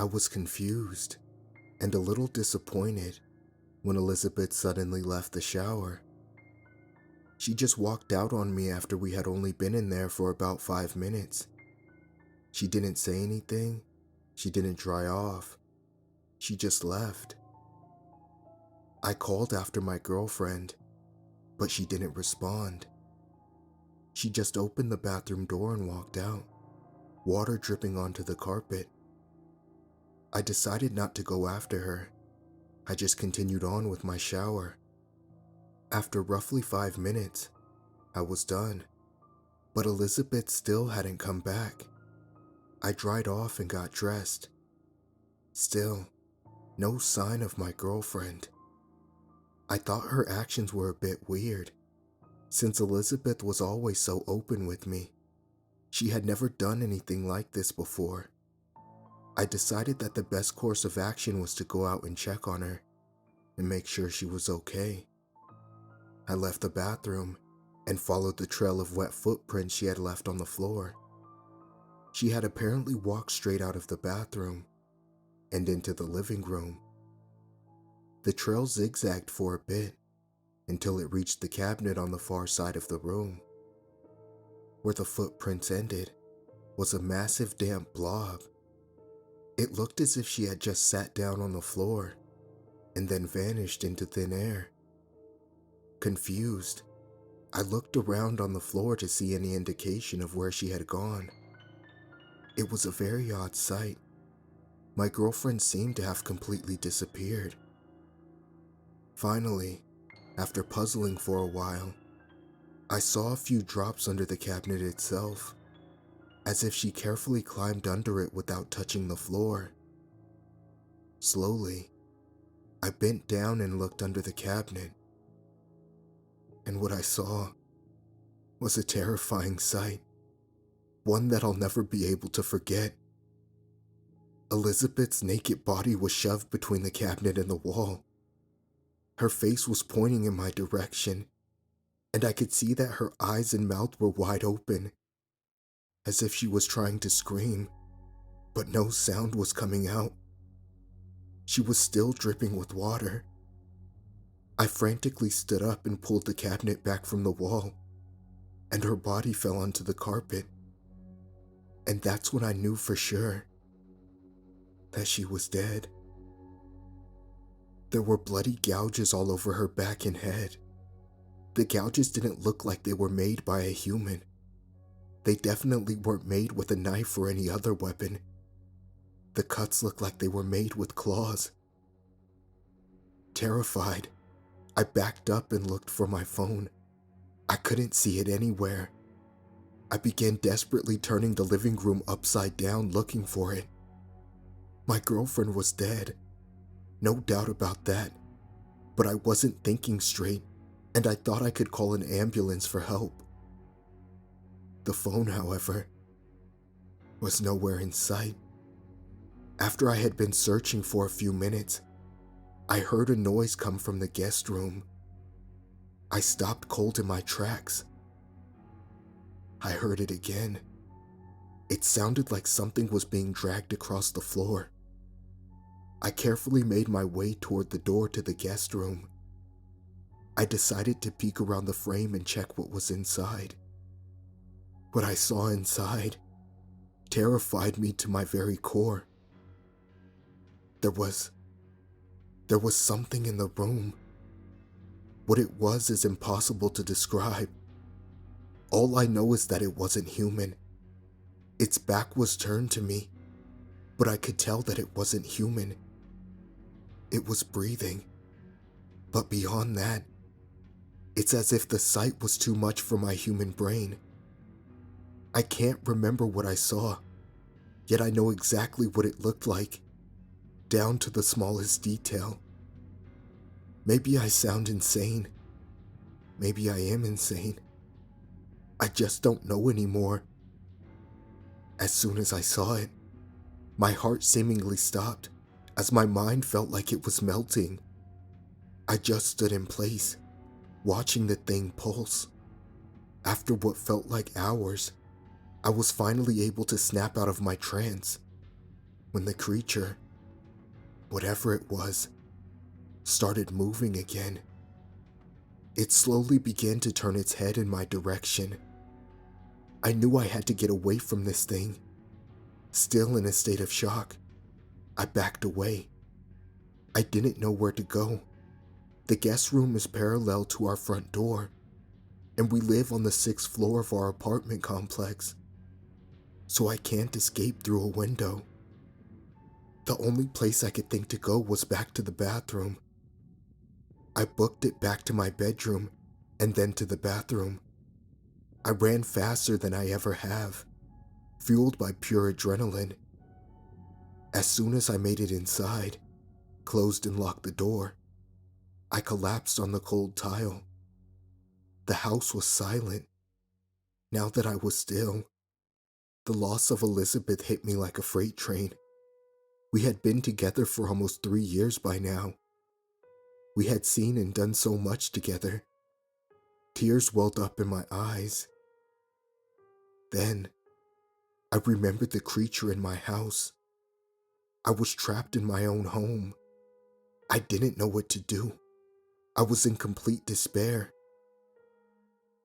I was confused and a little disappointed when Elizabeth suddenly left the shower. She just walked out on me after we had only been in there for about 5 minutes. She didn't say anything, she didn't dry off, she just left. I called after my girlfriend, but she didn't respond. She just opened the bathroom door and walked out, water dripping onto the carpet. I decided not to go after her. I just continued on with my shower. After roughly 5 minutes, I was done, but Elizabeth still hadn't come back. I dried off and got dressed. Still, no sign of my girlfriend. I thought her actions were a bit weird, since Elizabeth was always so open with me. She had never done anything like this before. I decided that the best course of action was to go out and check on her and make sure she was okay. I left the bathroom and followed the trail of wet footprints she had left on the floor. She had apparently walked straight out of the bathroom and into the living room. The trail zigzagged for a bit until it reached the cabinet on the far side of the room. Where the footprints ended was a massive damp blob. It looked as if she had just sat down on the floor and then vanished into thin air. Confused, I looked around on the floor to see any indication of where she had gone. It was a very odd sight. My girlfriend seemed to have completely disappeared. Finally, after puzzling for a while, I saw a few drops under the cabinet itself, as if she carefully climbed under it without touching the floor. Slowly, I bent down and looked under the cabinet, and what I saw was a terrifying sight, one that I'll never be able to forget. Elizabeth's naked body was shoved between the cabinet and the wall. Her face was pointing in my direction, and I could see that her eyes and mouth were wide open, as if she was trying to scream, but no sound was coming out. She was still dripping with water. I frantically stood up and pulled the cabinet back from the wall, and her body fell onto the carpet. And that's when I knew for sure that she was dead. There were bloody gouges all over her back and head. The gouges didn't look like they were made by a human. They definitely weren't made with a knife or any other weapon. The cuts looked like they were made with claws. Terrified, I backed up and looked for my phone. I couldn't see it anywhere. I began desperately turning the living room upside down looking for it. My girlfriend was dead. No doubt about that. But I wasn't thinking straight, and I thought I could call an ambulance for help. The phone, however, was nowhere in sight. After I had been searching for a few minutes, I heard a noise come from the guest room. I stopped cold in my tracks. I heard it again. It sounded like something was being dragged across the floor. I carefully made my way toward the door to the guest room. I decided to peek around the frame and check what was inside. What I saw inside terrified me to my very core. There was something in the room. What it was is impossible to describe. All I know is that it wasn't human. Its back was turned to me, but I could tell that it wasn't human. It was breathing, but beyond that, it's as if the sight was too much for my human brain. I can't remember what I saw, yet I know exactly what it looked like, down to the smallest detail. Maybe I sound insane. Maybe I am insane. I just don't know anymore. As soon as I saw it, my heart seemingly stopped, as my mind felt like it was melting. I just stood in place, watching the thing pulse. After what felt like hours, I was finally able to snap out of my trance. when the creature, whatever it was, started moving again. It slowly began to turn its head in my direction. I knew I had to get away from this thing. Still in a state of shock, I backed away. I didn't know where to go. The guest room is parallel to our front door, and we live on the 6th floor of our apartment complex, so I can't escape through a window. The only place I could think to go was back to the bathroom. I booked it back to my bedroom and then to the bathroom. I ran faster than I ever have, fueled by pure adrenaline. As soon as I made it inside, closed and locked the door, I collapsed on the cold tile. The house was silent. Now that I was still, the loss of Elizabeth hit me like a freight train. We had been together for almost 3 years by now. We had seen and done so much together. Tears welled up in my eyes. Then, I remembered the creature in my house. I was trapped in my own home. I didn't know what to do. I was in complete despair.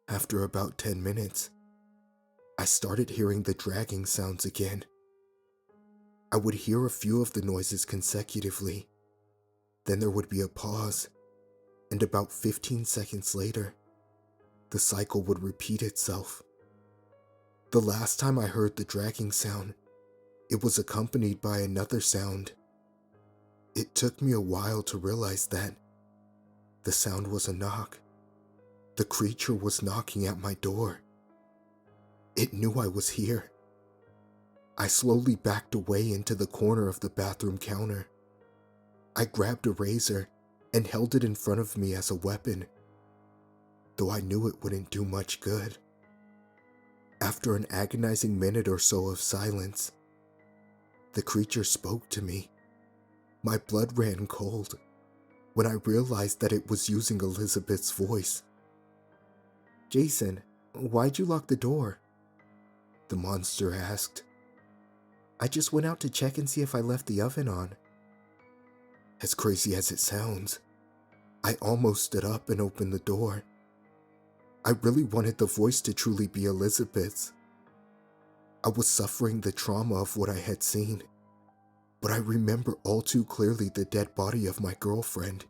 After about 10 minutes, I started hearing the dragging sounds again. I would hear a few of the noises consecutively. Then there would be a pause, and about 15 seconds later, the cycle would repeat itself. The last time I heard the dragging sound, it was accompanied by another sound. It took me a while to realize that the sound was a knock. The creature was knocking at my door. It knew I was here. I slowly backed away into the corner of the bathroom counter. I grabbed a razor and held it in front of me as a weapon, though I knew it wouldn't do much good. After an agonizing minute or so of silence, the creature spoke to me. My blood ran cold when I realized that it was using Elizabeth's voice. "Jason, why'd you lock the door?" the monster asked. "I just went out to check and see if I left the oven on." As crazy as it sounds, I almost stood up and opened the door. I really wanted the voice to truly be Elizabeth's. I was suffering the trauma of what I had seen, but I remember all too clearly the dead body of my girlfriend.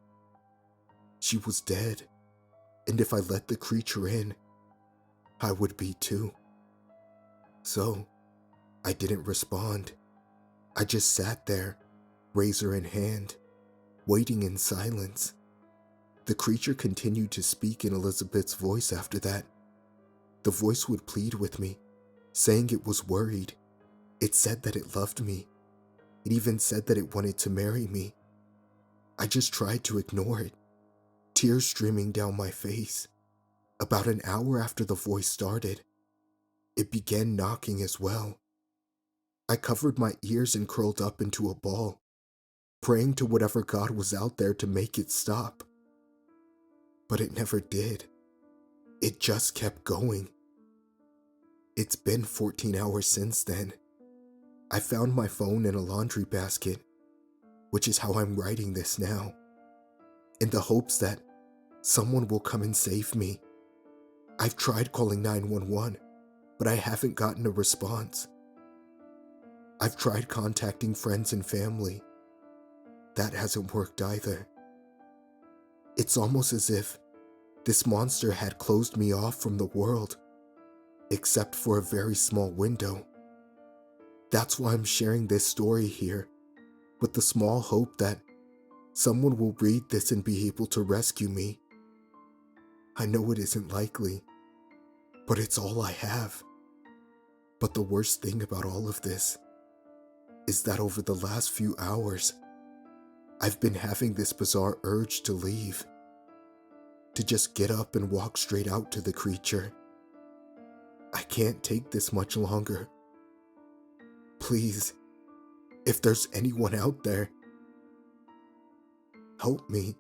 She was dead, and if I let the creature in, I would be too. So, I didn't respond. I just sat there, razor in hand, waiting in silence. The creature continued to speak in Elizabeth's voice after that. The voice would plead with me, saying it was worried. It said that it loved me. It even said that it wanted to marry me. I just tried to ignore it, tears streaming down my face. About an hour after the voice started, it began knocking as well. I covered my ears and curled up into a ball, praying to whatever God was out there to make it stop. But it never did. It just kept going. It's been 14 hours since then. I found my phone in a laundry basket, which is how I'm writing this now, in the hopes that someone will come and save me. I've tried calling 911, but I haven't gotten a response. I've tried contacting friends and family. That hasn't worked either. It's almost as if this monster had closed me off from the world, except for a very small window. That's why I'm sharing this story here, with the small hope that someone will read this and be able to rescue me. I know it isn't likely, but it's all I have. But the worst thing about all of this is that over the last few hours, I've been having this bizarre urge to leave, to just get up and walk straight out to the creature. I can't take this much longer. Please, if there's anyone out there, help me.